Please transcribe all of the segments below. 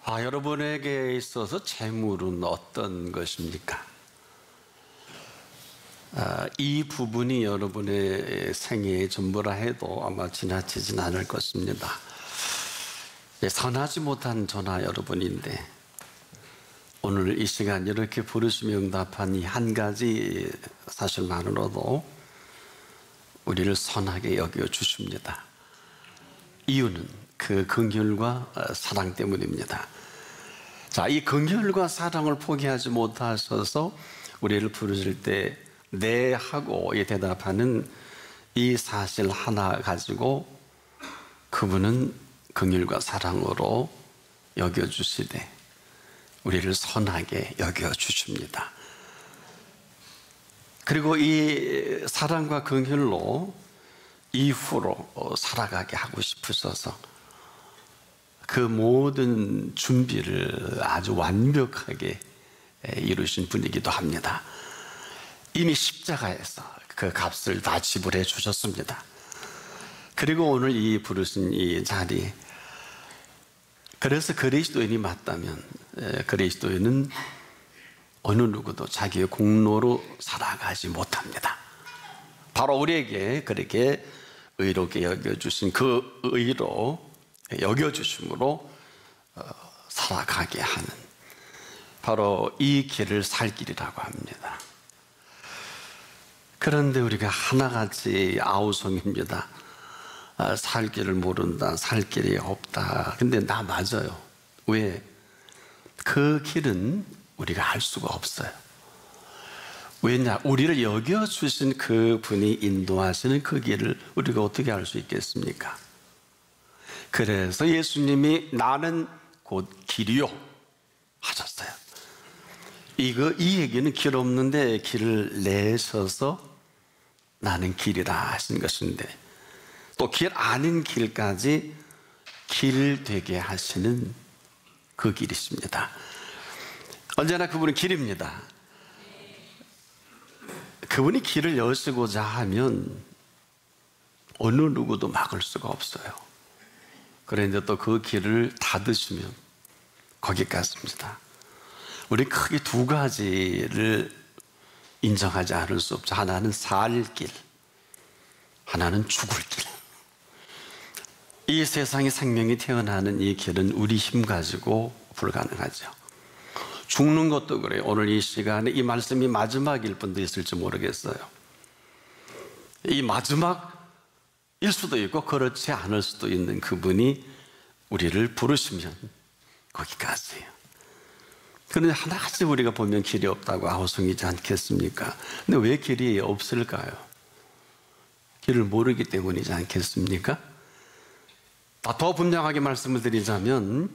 여러분에게 있어서 재물은 어떤 것입니까? 이 부분이 여러분의 생애의 전부라 해도 아마 지나치진 않을 것입니다. 선하지 못한 저나 여러분인데 오늘 이 시간 이렇게 부르시며 응답한 이 한 가지 사실만으로도 우리를 선하게 여겨주십니다. 이유는 그 긍휼과 사랑 때문입니다. 자, 이 긍휼과 사랑을 포기하지 못하셔서 우리를 부르실 때 네 하고 대답하는 이 사실 하나 가지고 그분은 긍휼과 사랑으로 여겨주시되 우리를 선하게 여겨주십니다. 그리고 이 사랑과 긍휼로 이후로 살아가게 하고 싶으셔서 그 모든 준비를 아주 완벽하게 이루신 분이기도 합니다. 이미 십자가에서 그 값을 다 지불해 주셨습니다. 그리고 오늘 이 부르신 이 자리, 그래서 그리스도인이 맞다면 그리스도인은 어느 누구도 자기의 공로로 살아가지 못합니다. 바로 우리에게 그렇게 의롭게 여겨주신 그 의로 여겨주심으로 살아가게 하는 바로 이 길을 살 길이라고 합니다. 그런데 우리가 하나같이 아우성입니다. 살 길을 모른다, 살 길이 없다. 근데 나 맞아요. 왜? 그 길은 우리가 알 수가 없어요. 왜냐? 우리를 여겨주신 그 분이 인도하시는 그 길을 우리가 어떻게 알 수 있겠습니까? 그래서 예수님이 나는 곧 길이요 하셨어요. 이 얘기는 길 없는데 길을 내셔서 나는 길이라 하신 것인데 또 길 아닌 길까지 길 되게 하시는 그 길이십니다. 언제나 그분은 길입니다. 그분이 길을 여시고자 하면 어느 누구도 막을 수가 없어요. 그런데 또 그 길을 닫으시면 거기까지입니다. 우리 크게 두 가지를 인정하지 않을 수 없죠. 하나는 살 길, 하나는 죽을 길. 이 세상에 생명이 태어나는 이 길은 우리 힘 가지고 불가능하죠. 죽는 것도 그래요. 오늘 이 시간에 이 말씀이 마지막일 분도 있을지 모르겠어요. 이 마지막일 수도 있고 그렇지 않을 수도 있는 그분이 우리를 부르시면 거기까지예요. 그런데 하나같이 우리가 보면 길이 없다고 아우성이지 않겠습니까? 근데 왜 길이 없을까요? 길을 모르기 때문이지 않겠습니까? 더 분명하게 말씀을 드리자면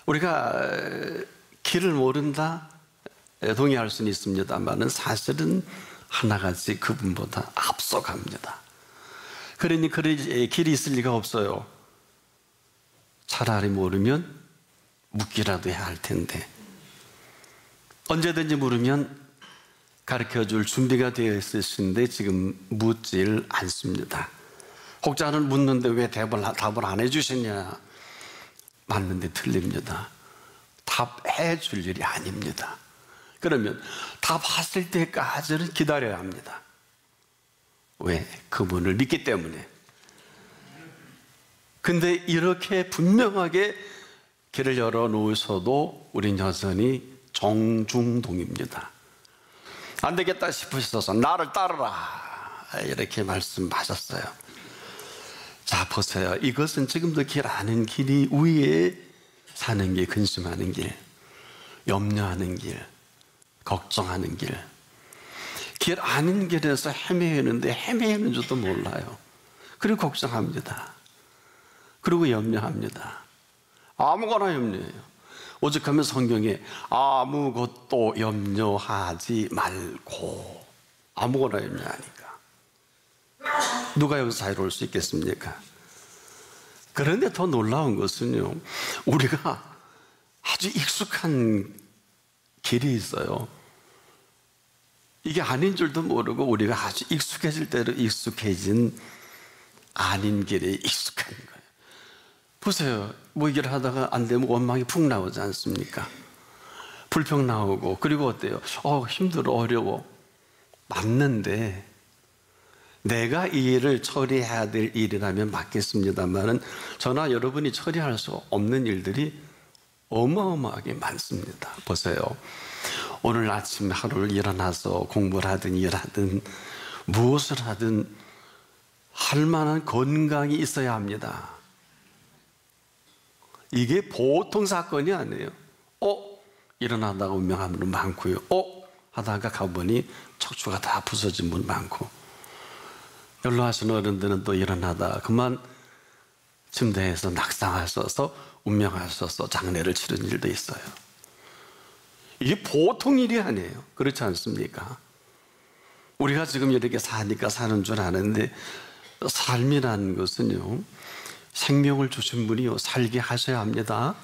우리가 길을 모른다 동의할 수는 있습니다만 사실은 하나같이 그분보다 앞서갑니다. 그러니 길이 있을 리가 없어요. 차라리 모르면 묻기라도 해야 할 텐데 언제든지 물으면 가르쳐줄 준비가 되어 있으신데 지금 묻질 않습니다. 혹자는 묻는데 왜 답을 안 해주시냐? 맞는데 틀립니다. 답해 줄 일이 아닙니다. 그러면 답하실 때까지는 기다려야 합니다. 왜? 그분을 믿기 때문에. 근데 이렇게 분명하게 길을 열어놓으셔도 우린 여전히 정중동입니다. 안 되겠다 싶으셔서 나를 따르라 이렇게 말씀하셨어요. 자, 보세요. 이것은 지금도 길 아는 길이 위에 사는 길, 근심하는 길, 염려하는 길, 걱정하는 길. 길 아는 길에서 헤매는데 헤매는 줄도 몰라요. 그리고 걱정합니다. 그리고 염려합니다. 아무거나 염려해요. 오죽하면 성경에 아무것도 염려하지 말고 아무거나 염려하니까 누가 여기서 자유로울 수 있겠습니까? 그런데 더 놀라운 것은요, 우리가 아주 익숙한 길이 있어요. 이게 아닌 줄도 모르고 우리가 아주 익숙해질 대로 익숙해진 아닌 길에 익숙한 거예요. 보세요. 뭐 일을 하다가 안 되면 원망이 푹 나오지 않습니까? 불평 나오고. 그리고 어때요? 힘들어, 어려워. 맞는데 내가 이 일을 처리해야 될 일이라면 맞겠습니다만은 저나 여러분이 처리할 수 없는 일들이 어마어마하게 많습니다. 보세요. 오늘 아침 하루를 일어나서 공부를 하든 일하든 무엇을 하든 할 만한 건강이 있어야 합니다. 이게 보통 사건이 아니에요. 일어나다가 운명한 분은 많고요. 하다가 가보니 척추가 다 부서진 분 많고, 연로하신 어른들은 또 일어나다 그만 침대에서 낙상하셔서 운명하셔서 장례를 치른 일도 있어요. 이게 보통 일이 아니에요. 그렇지 않습니까? 우리가 지금 이렇게 사니까 사는 줄 아는데 삶이라는 것은요, 생명을 주신 분이요 살게 하셔야 합니다.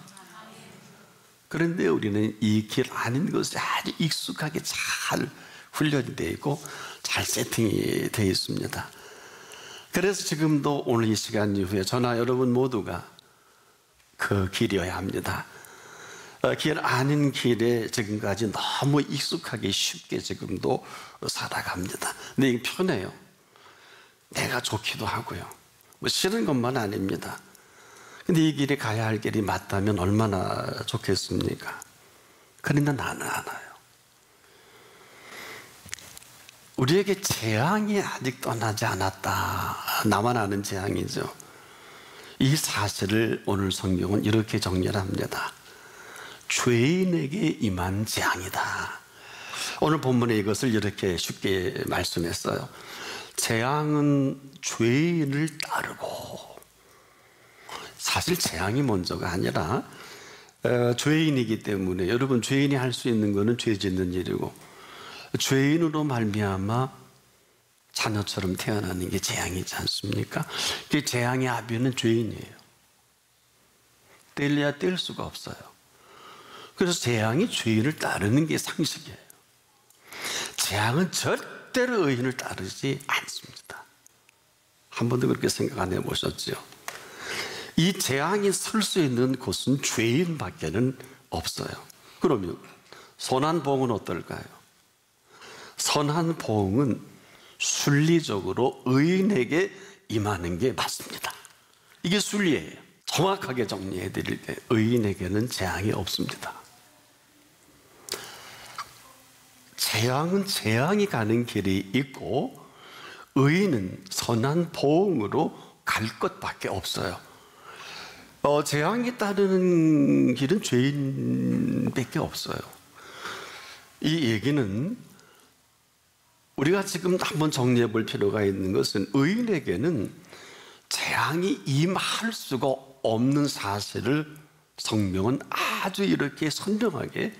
그런데 우리는 이 길 아닌 것이 아주 익숙하게 잘 훈련이 되어 있고 잘 세팅이 되어 있습니다. 그래서 지금도 오늘 이 시간 이후에 저나 여러분 모두가 그 길이어야 합니다. 길 아닌 길에 지금까지 너무 익숙하게 쉽게 지금도 살아갑니다. 근데 이게 편해요. 내가 좋기도 하고요. 뭐 싫은 것만 아닙니다. 근데 이 길이 가야 할 길이 맞다면 얼마나 좋겠습니까? 그런데 나는 알아요. 우리에게 재앙이 아직 떠나지 않았다. 나만 아는 재앙이죠. 이 사실을 오늘 성경은 이렇게 정리를 합니다. 죄인에게 임한 재앙이다. 오늘 본문에 이것을 이렇게 쉽게 말씀했어요. 재앙은 죄인을 따르고, 사실 재앙이 먼저가 아니라 죄인이기 때문에, 여러분 죄인이 할 수 있는 것은 죄 짓는 일이고, 죄인으로 말미암아 자녀처럼 태어나는 게 재앙이지 않습니까? 그 재앙의 아비는 죄인이에요. 뗄래야 뗄 수가 없어요. 그래서 재앙이 죄인을 따르는 게 상식이에요. 재앙은 절대로 의인을 따르지 않습니다. 한 번도 그렇게 생각 안 해보셨죠? 이 재앙이 설 수 있는 곳은 죄인밖에는 없어요. 그러면 선한 보응은 어떨까요? 선한 보응은 순리적으로 의인에게 임하는 게 맞습니다. 이게 순리예요. 정확하게 정리해 드릴 때 의인에게는 재앙이 없습니다. 재앙은 재앙이 가는 길이 있고, 의인은 선한 보응으로 갈 것밖에 없어요. 재앙이 따르는 길은 죄인밖에 없어요. 이 얘기는 우리가 지금 한번 정리해 볼 필요가 있는 것은, 의인에게는 재앙이 임할 수가 없는 사실을 성경은 아주 이렇게 선명하게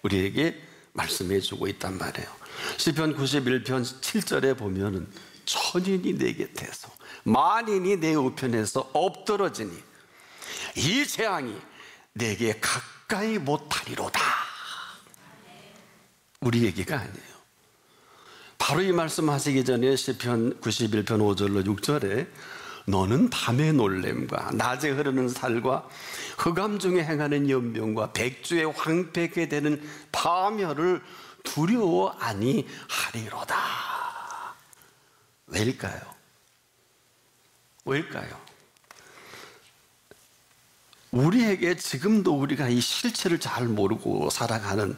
우리에게 말씀해 주고 있단 말이에요. 시편 91편 7절에 보면은 천인이 내 곁에서 만인이 내 우편에서 엎드러지니 이 재앙이 내게 가까이 못하리로다. 우리 얘기가 아니에요. 바로 이 말씀하시기 전에 시편 91편 5절로 6절에 너는 밤의 놀램과 낮에 흐르는 살과 흑암 중에 행하는 연병과 백주에 황폐케 되는 파멸을 두려워 아니하리로다. 왜일까요? 왜일까요? 우리에게 지금도 우리가 이 실체를 잘 모르고 살아가는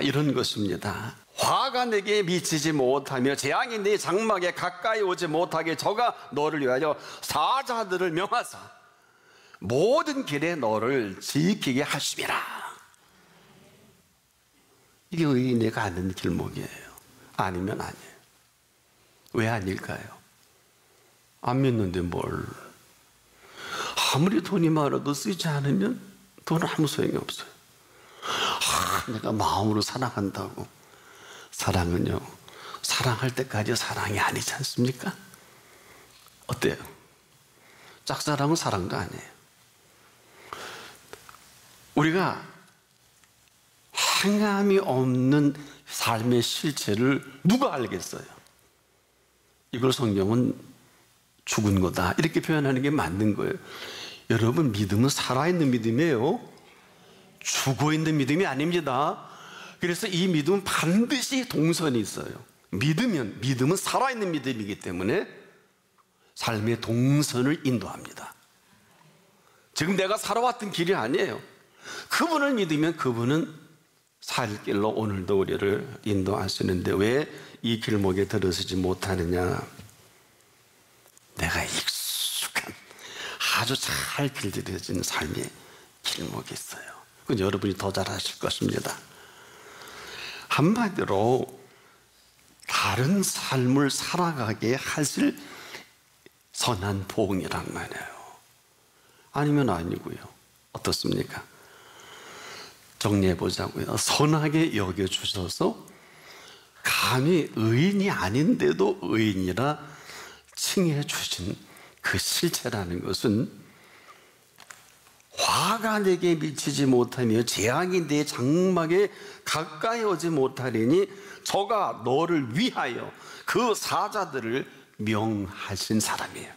이런 것입니다. 화가 내게 미치지 못하며 재앙이 네 장막에 가까이 오지 못하게 저가 너를 위하여 사자들을 명하사 모든 길에 너를 지키게 하심이라. 이게 의인이 가는 길목이에요. 아니면 아니에요. 왜 아닐까요? 안 믿는데 뭘. 아무리 돈이 많아도 쓰지 않으면 돈은 아무 소용이 없어요. 내가 마음으로 사랑한다고. 사랑은요, 사랑할 때까지 사랑이 아니지 않습니까? 어때요? 짝사랑은 사랑도 아니에요. 우리가 행함이 없는 삶의 실체를 누가 알겠어요? 이걸 성경은 죽은 거다 이렇게 표현하는 게 맞는 거예요. 여러분, 믿음은 살아있는 믿음이에요. 죽어있는 믿음이 아닙니다. 그래서 이 믿음은 반드시 동선이 있어요. 믿음은 살아있는 믿음이기 때문에 삶의 동선을 인도합니다. 지금 내가 살아왔던 길이 아니에요. 그분을 믿으면 그분은 살 길로 오늘도 우리를 인도하시는데 왜 이 길목에 들어서지 못하느냐? 내가 익숙한 아주 잘 길들여진 삶의 길목이 있어요. 그건 여러분이 더 잘하실 것입니다. 한마디로 다른 삶을 살아가게 하실 선한 복이란 말이에요. 아니면 아니고요. 어떻습니까? 정리해 보자고요. 선하게 여겨주셔서 감히 의인이 아닌데도 의인이라 칭해 주신 그 실체라는 것은 화가 내게 미치지 못하며 재앙이 내 장막에 가까이 오지 못하리니 저가 너를 위하여 그 사자들을 명하신 사람이에요.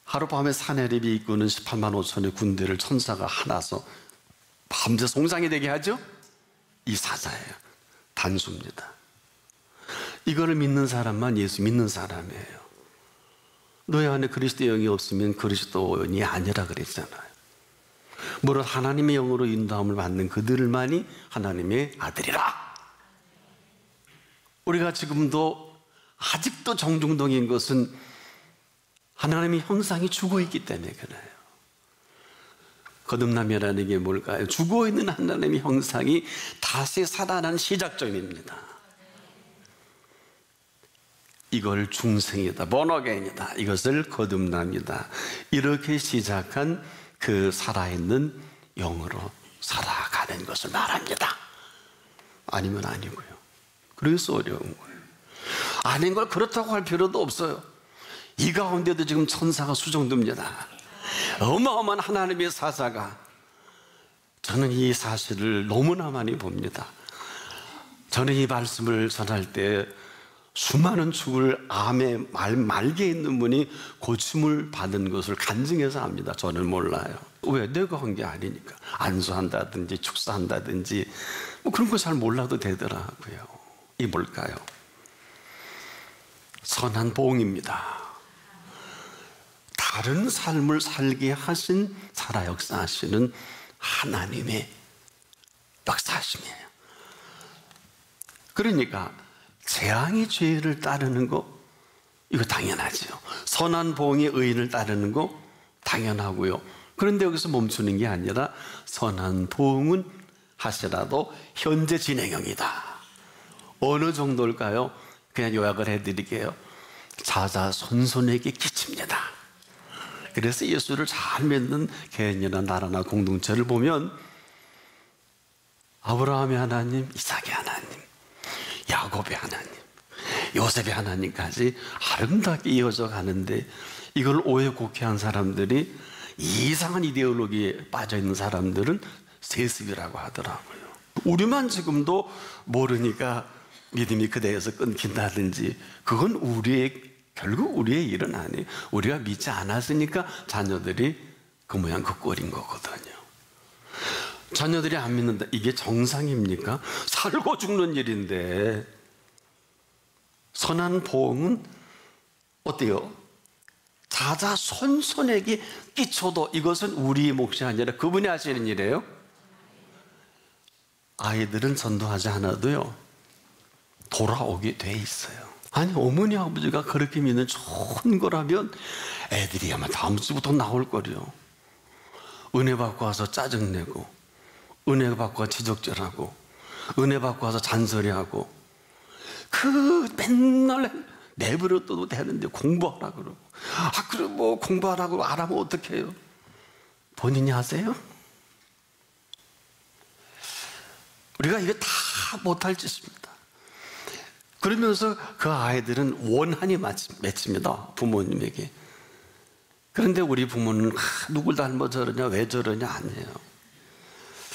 하룻밤에 사내립이 이끄는 18만 5천의 군대를 천사가 하나서 밤새 송장이 되게 하죠? 이 사자예요. 단수입니다. 이거를 믿는 사람만 예수 믿는 사람이에요. 너희 안에 그리스도의 영이 없으면 그리스도인이 아니라 그랬잖아요. 무릇 하나님의 영으로 인도함을 받는 그들만이 하나님의 아들이라. 우리가 지금도 아직도 정중동인 것은 하나님의 형상이 죽어있기 때문에 그래요. 거듭남이라는 게 뭘까요? 죽어있는 하나님의 형상이 다시 살아난 시작점입니다. 이걸 중생이다, born-again이다, 이것을 거듭남이다, 이렇게 시작한 그 살아있는 영으로 살아가는 것을 말합니다. 아니면 아니고요. 그래서 어려운 거예요. 아닌 걸 그렇다고 할 필요도 없어요. 이 가운데도 지금 천사가 수정됩니다. 어마어마한 하나님의 사자가, 저는 이 사실을 너무나 많이 봅니다. 저는 이 말씀을 전할 때 수많은 죽을 암에 말게 있는 분이 고침을 받은 것을 간증해서 압니다. 저는 몰라요. 왜? 내가 한 게 아니니까. 안수한다든지 축사한다든지 뭐 그런 거 잘 몰라도 되더라고요. 이 뭘까요? 선한 보응입니다. 다른 삶을 살게 하신 살아 역사하시는 하나님의 역사하심이에요. 그러니까 재앙이 죄를 따르는 거 이거 당연하죠. 선한 보응이 의인을 따르는 거 당연하고요. 그런데 여기서 멈추는 게 아니라 선한 보응은 하시라도 현재 진행형이다. 어느 정도일까요? 그냥 요약을 해드릴게요. 자자손손에게 끼칩니다. 그래서 예수를 잘 믿는 개인이나 나라나 공동체를 보면 아브라함의 하나님, 이삭의 하나님, 야곱의 하나님, 요셉의 하나님까지 아름답게 이어져 가는데 이걸 오해 곡해한 사람들이, 이상한 이데올로기에 빠져있는 사람들은 세습이라고 하더라고요. 우리만 지금도 모르니까 믿음이 그대에서 끊긴다든지, 그건 결국 우리의 일은 아니에요. 우리가 믿지 않았으니까 자녀들이 그 모양 그 꼴인 거거든요. 자녀들이 안 믿는다, 이게 정상입니까? 살고 죽는 일인데. 선한 보응은 어때요? 자자손손에게 끼쳐도 이것은 우리의 몫이 아니라 그분이 하시는 일이에요. 아이들은 전도하지 않아도요 돌아오게 돼 있어요. 아니, 어머니 아버지가 그렇게 믿는 좋은 거라면 애들이 아마 다음 주부터 나올 거래요. 은혜 받고 와서 짜증내고, 은혜 받고 와서 지적질하고, 은혜 받고 와서 잔소리하고, 그 맨날 내버려둬도 되는데 공부하라 그러고, 그럼 뭐 공부하라고 안 하면 어떡해요? 본인이 하세요? 우리가 이거 다 못할 짓입니다. 그러면서 그 아이들은 원한이 맺힙니다, 부모님에게. 그런데 우리 부모는 누굴 닮아 저러냐, 왜 저러냐 아니에요.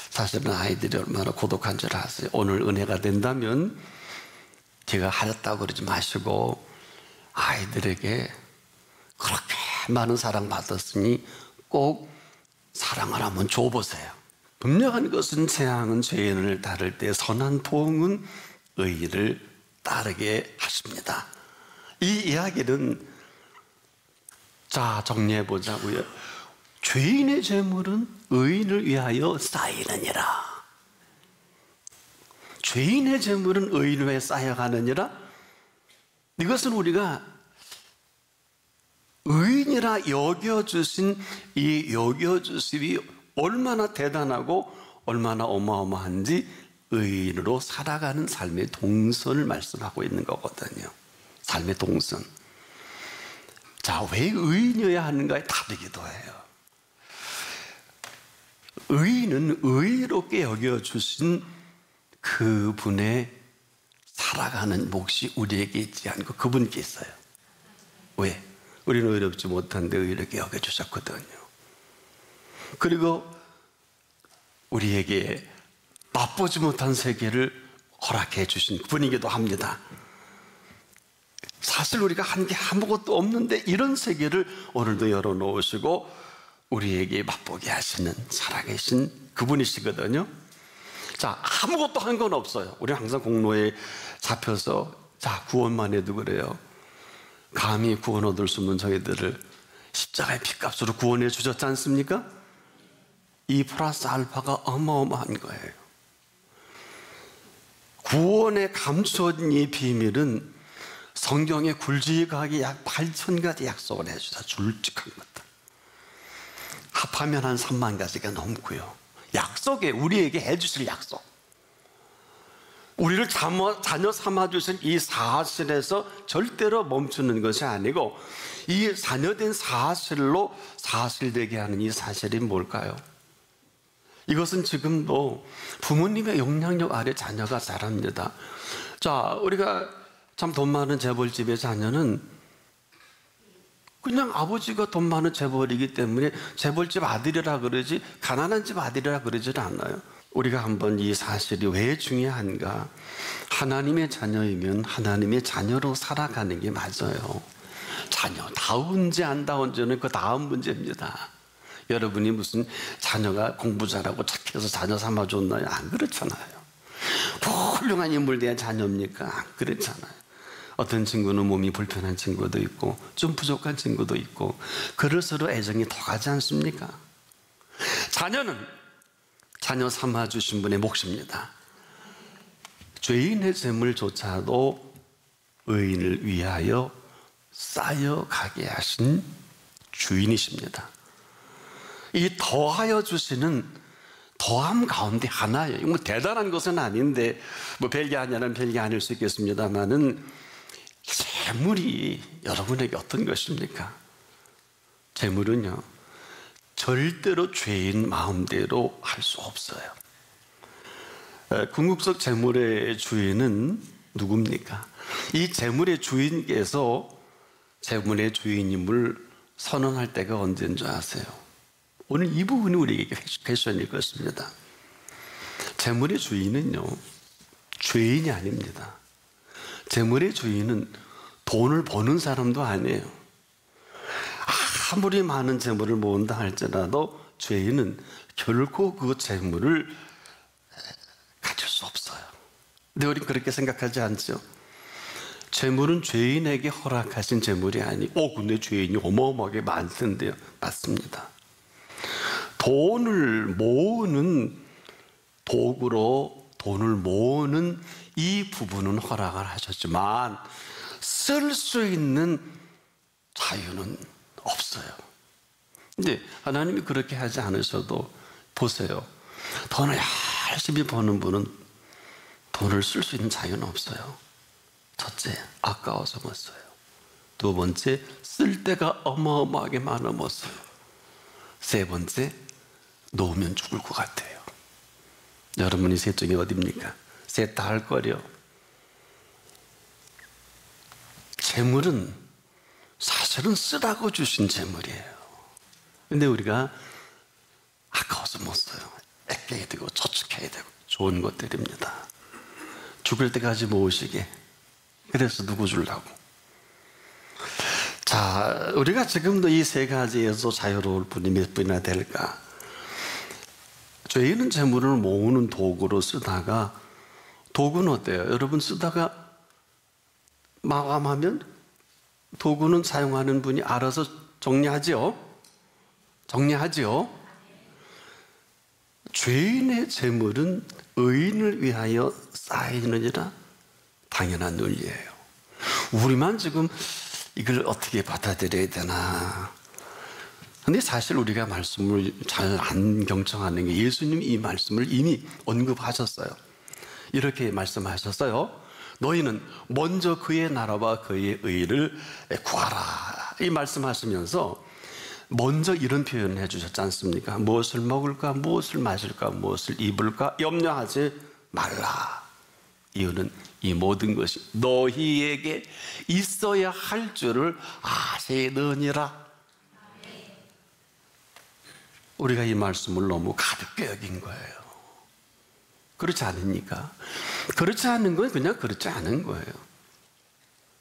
사실은 아이들이 얼마나 고독한 줄 아세요? 오늘 은혜가 된다면 제가 하랬다고 그러지 마시고 아이들에게 그렇게 많은 사랑 받았으니 꼭 사랑을 한번 줘보세요. 분명한 것은 재앙은 죄인을 따를 때, 선한 보응은 의인을 따르게 하십니다. 이 이야기는, 자, 정리해 보자고요. 죄인의 재물은 의인을 위하여 쌓이느니라. 죄인의 재물은 의인을 위해 쌓여가느니라. 이것은 우리가 의인이라 여겨주신 이 여겨주심이 얼마나 대단하고 얼마나 어마어마한지 의인으로 살아가는 삶의 동선을 말씀하고 있는 거거든요. 삶의 동선. 자, 왜 의인이어야 하는가에 답이기도 해요. 의인은 의롭게 여겨주신 그분의 살아가는 몫이 우리에게 있지 않고 그분께 있어요. 왜? 우리는 의롭지 못한데 의롭게 여겨주셨거든요. 그리고 우리에게 맛보지 못한 세계를 허락해 주신 분이기도 합니다. 사실 우리가 한 게 아무것도 없는데 이런 세계를 오늘도 열어놓으시고 우리에게 맛보게 하시는 살아계신 그분이시거든요. 자, 아무것도 한 건 없어요. 우리 항상 공로에 잡혀서, 자, 구원만 해도 그래요. 감히 구원 얻을 수 없는 저희들을 십자가의 피값으로 구원해 주셨지 않습니까? 이 플러스 알파가 어마어마한 거예요. 구원에 감춰진 이 비밀은 성경에 굵직하게 약 8,000가지 약속을 해주다 굵직한 것들. 합하면 한 3만 가지가 넘고요. 약속에 우리에게 해주실 약속. 우리를 자녀 삼아주신 이 사실에서 절대로 멈추는 것이 아니고 이 자녀된 사실로 사실되게 하는 이 사실이 뭘까요? 이것은 지금도 부모님의 영향력 아래 자녀가 자랍니다. 자, 우리가 참 돈 많은 재벌집의 자녀는 그냥 아버지가 돈 많은 재벌이기 때문에 재벌집 아들이라 그러지 가난한 집 아들이라 그러지는 않아요. 우리가 한번 이 사실이 왜 중요한가? 하나님의 자녀이면 하나님의 자녀로 살아가는 게 맞아요. 자녀 다운지 안 다운지는 그 다음 문제입니다. 여러분이 무슨 자녀가 공부 잘하고 착해서 자녀 삼아줬나요? 안 그렇잖아요. 훌륭한 인물 된 자녀입니까? 안 그렇잖아요. 어떤 친구는 몸이 불편한 친구도 있고 좀 부족한 친구도 있고 그럴수록 애정이 더 가지 않습니까? 자녀는 자녀 삼아주신 분의 몫입니다. 죄인의 재물조차도 의인을 위하여 쌓여가게 하신 주인이십니다. 이 더하여 주시는 더함 가운데 하나예요. 뭐 대단한 것은 아닌데 뭐 별게 아니라는 별게 아닐 수 있겠습니다만은 재물이 여러분에게 어떤 것입니까? 재물은요 절대로 죄인 마음대로 할 수 없어요. 궁극적 재물의 주인은 누굽니까? 이 재물의 주인께서 재물의 주인임을 선언할 때가 언제인 줄 아세요? 오늘 이 부분이 우리에게 퀘션일 것입니다. 재물의 주인은요 죄인이 아닙니다. 재물의 주인은 돈을 버는 사람도 아니에요. 아무리 많은 재물을 모은다 할지라도 죄인은 결코 그 재물을 가질 수 없어요. 근데 우리는 그렇게 생각하지 않죠. 재물은 죄인에게 허락하신 재물이 아니고 근데 죄인이 어마어마하게 많던데요. 맞습니다. 돈을 모으는 도구로 돈을 모으는 이 부분은 허락을 하셨지만 쓸 수 있는 자유는 없어요. 근데 하나님이 그렇게 하지 않으셔도 보세요. 돈을 열심히 버는 분은 돈을 쓸 수 있는 자유는 없어요. 첫째, 아까워서 못 써요. 두 번째, 쓸 데가 어마어마하게 많아 못 써요. 세 번째, 놓으면 죽을 것 같아요. 여러분이 셋 중에 어디입니까? 셋 다 할 거려. 재물은 사실은 쓰라고 주신 재물이에요. 근데 우리가 아까워서 못 써요. 아껴야 되고 저축해야 되고 좋은 것들입니다. 죽을 때까지 모으시게. 그래서 누구 주려고? 자, 우리가 지금도 이 세 가지에서 자유로울 분이 몇 분이나 될까? 죄인은 재물을 모으는 도구로 쓰다가, 도구는 어때요? 여러분 쓰다가 마감하면 도구는 사용하는 분이 알아서 정리하지요? 죄인의 재물은 의인을 위하여 쌓이느니라 당연한 논리예요. 우리만 지금 이걸 어떻게 받아들여야 되나? 근데 사실 우리가 말씀을 잘 안 경청하는 게, 예수님이 이 말씀을 이미 언급하셨어요. 이렇게 말씀하셨어요. 너희는 먼저 그의 나라와 그의 의를 구하라. 이 말씀하시면서 먼저 이런 표현을 해주셨지 않습니까? 무엇을 먹을까, 무엇을 마실까, 무엇을 입을까 염려하지 말라. 이유는 이 모든 것이 너희에게 있어야 할 줄을 아시느니라. 우리가 이 말씀을 너무 가볍게 여긴 거예요. 그렇지 않습니까? 그렇지 않은 건 그냥 그렇지 않은 거예요.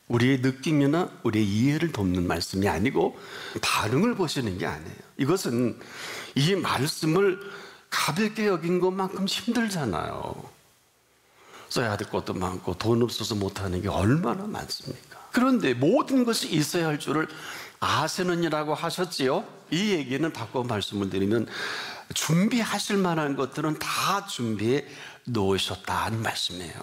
우리의 느낌이나 우리의 이해를 돕는 말씀이 아니고 반응을 보시는 게 아니에요. 이것은 이 말씀을 가볍게 여긴 것만큼 힘들잖아요. 써야 될 것도 많고 돈 없어서 못하는 게 얼마나 많습니까? 그런데 모든 것이 있어야 할 줄을 아시느니라고 하셨지요. 이 얘기는 바꿔 말씀을 드리면 준비하실 만한 것들은 다 준비해 놓으셨다는 말씀이에요.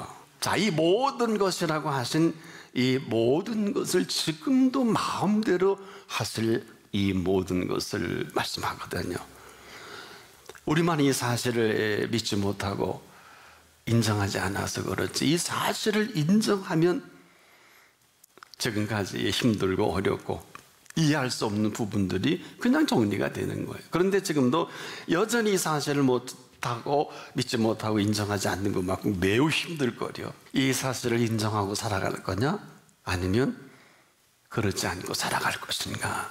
자, 이 모든 것이라고 하신 이 모든 것을 지금도 마음대로 하실 이 모든 것을 말씀하거든요. 우리만 이 사실을 믿지 못하고 인정하지 않아서 그렇지, 이 사실을 인정하면 지금까지 힘들고 어렵고 이해할 수 없는 부분들이 그냥 정리가 되는 거예요. 그런데 지금도 여전히 이 사실을 못하고 믿지 못하고 인정하지 않는 것만큼 매우 힘들 거려. 이 사실을 인정하고 살아갈 거냐? 아니면 그렇지 않고 살아갈 것인가?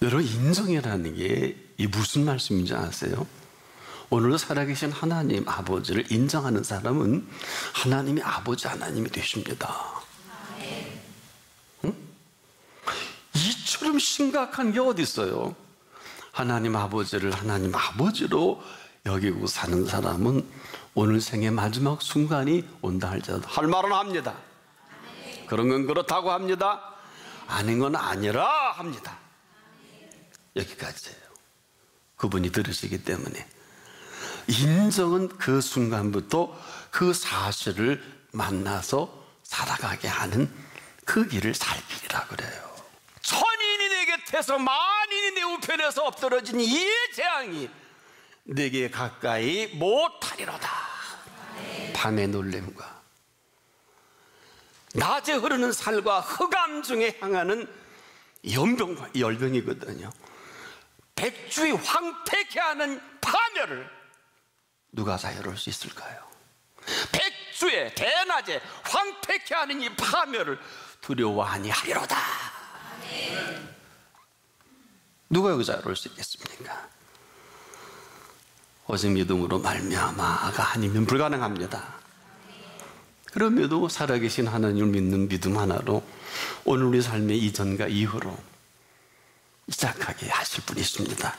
여러분, 인정이라는 게 이 무슨 말씀인지 아세요? 오늘도 살아계신 하나님 아버지를 인정하는 사람은 하나님이 아버지 하나님이 되십니다. 응? 이처럼 심각한 게 어디 있어요? 하나님 아버지를 하나님 아버지로 여기고 사는 사람은 오늘 생의 마지막 순간이 온다 할지라도 할 말은 합니다. 그런 건 그렇다고 합니다. 아닌 건 아니라 합니다. 여기까지예요. 그분이 들으시기 때문에. 인정은 그 순간부터 그 사실을 만나서 살아가게 하는 그 길을 살 길이라 그래요. 천인이 내 곁에서 만인이 내 우편에서 엎드러진 이 재앙이 내게 가까이 못하리로다. 밤의 놀램과 낮에 흐르는 살과 흑암 중에 향하는 열병이거든요. 백주의 황폐케 하는 파멸을 누가 자유로울 수 있을까요? 백주의 대낮에 황폐케 하는 이 파멸을 두려워하니 하리로다. 누가 여기 자유로울 수 있겠습니까? 오직 믿음으로 말미암아가 아니면 불가능합니다. 그럼에도 살아계신 하나님을 믿는 믿음 하나로 오늘 우리 삶의 이전과 이후로 시작하게 하실 분이 있습니다.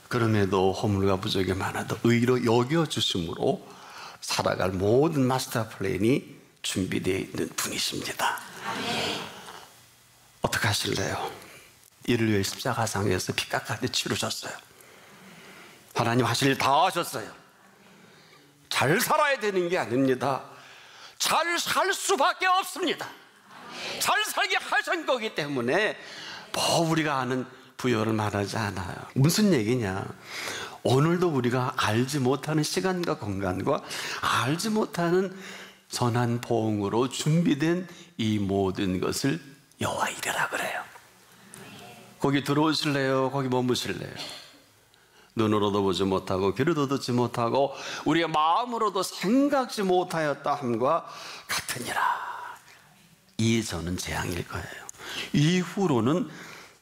그럼에도 허물과 부족이 많아도 의로 여겨주심으로 살아갈 모든 마스터 플랜이 준비되어 있는 분이십니다. 어떻게 하실래요? 이를 위해 십자가상에서 피 깎아내 치르셨어요. 하나님 하실 일 다 하셨어요. 잘 살아야 되는 게 아닙니다. 잘 살 수밖에 없습니다. 잘 살게 하신 거기 때문에 뭐 우리가 아는 부여를 말하지 않아요. 무슨 얘기냐? 오늘도 우리가 알지 못하는 시간과 공간과 알지 못하는 선한 보응으로 준비된 이 모든 것을 여호와 이레라 그래요. 거기 들어오실래요? 거기 머무실래요? 눈으로도 보지 못하고 귀로도 듣지 못하고 우리의 마음으로도 생각지 못하였다 함과 같으니라. 이전은 재앙일 거예요. 이후로는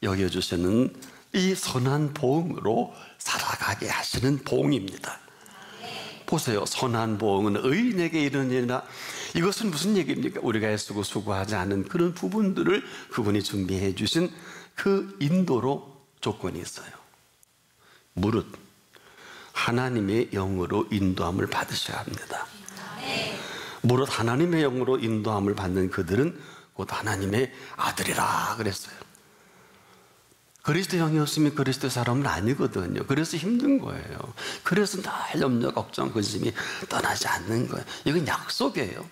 여겨주시는 이 선한 보응으로 살아가게 하시는 보응입니다. 보세요. 선한 보응은 의인에게 이르느니라. 이것은 무슨 얘기입니까? 우리가 애쓰고 수고하지 않은 그런 부분들을 그분이 준비해 주신 그 인도로 조건이 있어요. 무릇 하나님의 영으로 인도함을 받으셔야 합니다. 무릇 하나님의 영으로 인도함을 받는 그들은 곧 하나님의 아들이라 그랬어요. 그리스도 영이 없으면 그리스도 사람은 아니거든요. 그래서 힘든 거예요. 그래서 늘 염려, 걱정, 근심이 떠나지 않는 거예요. 이건 약속이에요.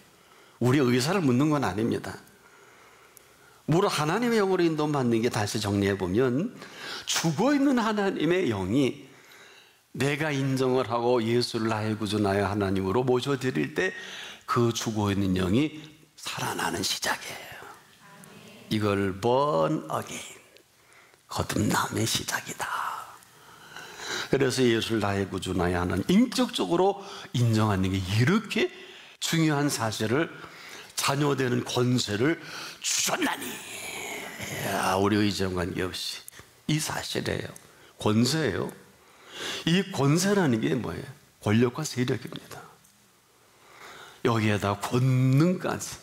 우리의 의사를 묻는 건 아닙니다. 무릇 하나님의 영으로 인도받는 게, 다시 정리해 보면, 죽어있는 하나님의 영이 내가 인정을 하고 예수를 나의 구주 나의 하나님으로 모셔드릴 때 그 죽어있는 영이 살아나는 시작이에요. 이걸 born again, 거듭남의 시작이다. 그래서 예수를 나의 구주 나의 하나님 인격적으로 인정하는 게 이렇게 중요한 사실을, 자녀되는 권세를 주셨나니. 우리 의지와 관계없이 이 사실이에요. 권세예요. 이 권세라는 게 뭐예요? 권력과 세력입니다. 여기에다 권능까지,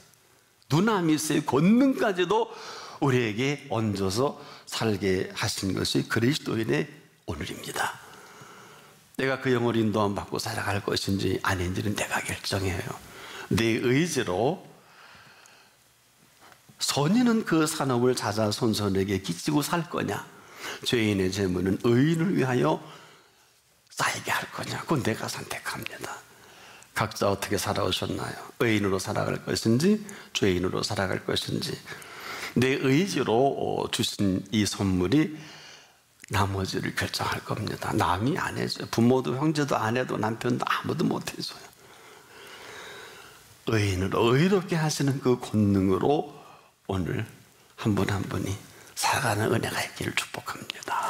두나미스의 권능까지도 우리에게 얹어서 살게 하신 것이 그리스도인의 오늘입니다. 내가 그 영을 인도함 받고 살아갈 것인지 아닌지는 내가 결정해요. 내 의지로 선인은 그 산업을 찾아 손선에게 끼치고 살 거냐, 죄인의 재물은 의인을 위하여 쌓이게 할 거냐, 그건 내가 선택합니다. 각자 어떻게 살아오셨나요? 의인으로 살아갈 것인지 죄인으로 살아갈 것인지, 내 의지로 주신 이 선물이 나머지를 결정할 겁니다. 남이 안 해줘요. 부모도 형제도 아내도 남편도 아무도 못 해줘요. 의인으로, 의롭게 하시는 그 권능으로 오늘 한 분 한 분이 살아가는 은혜가 있기를 축복합니다.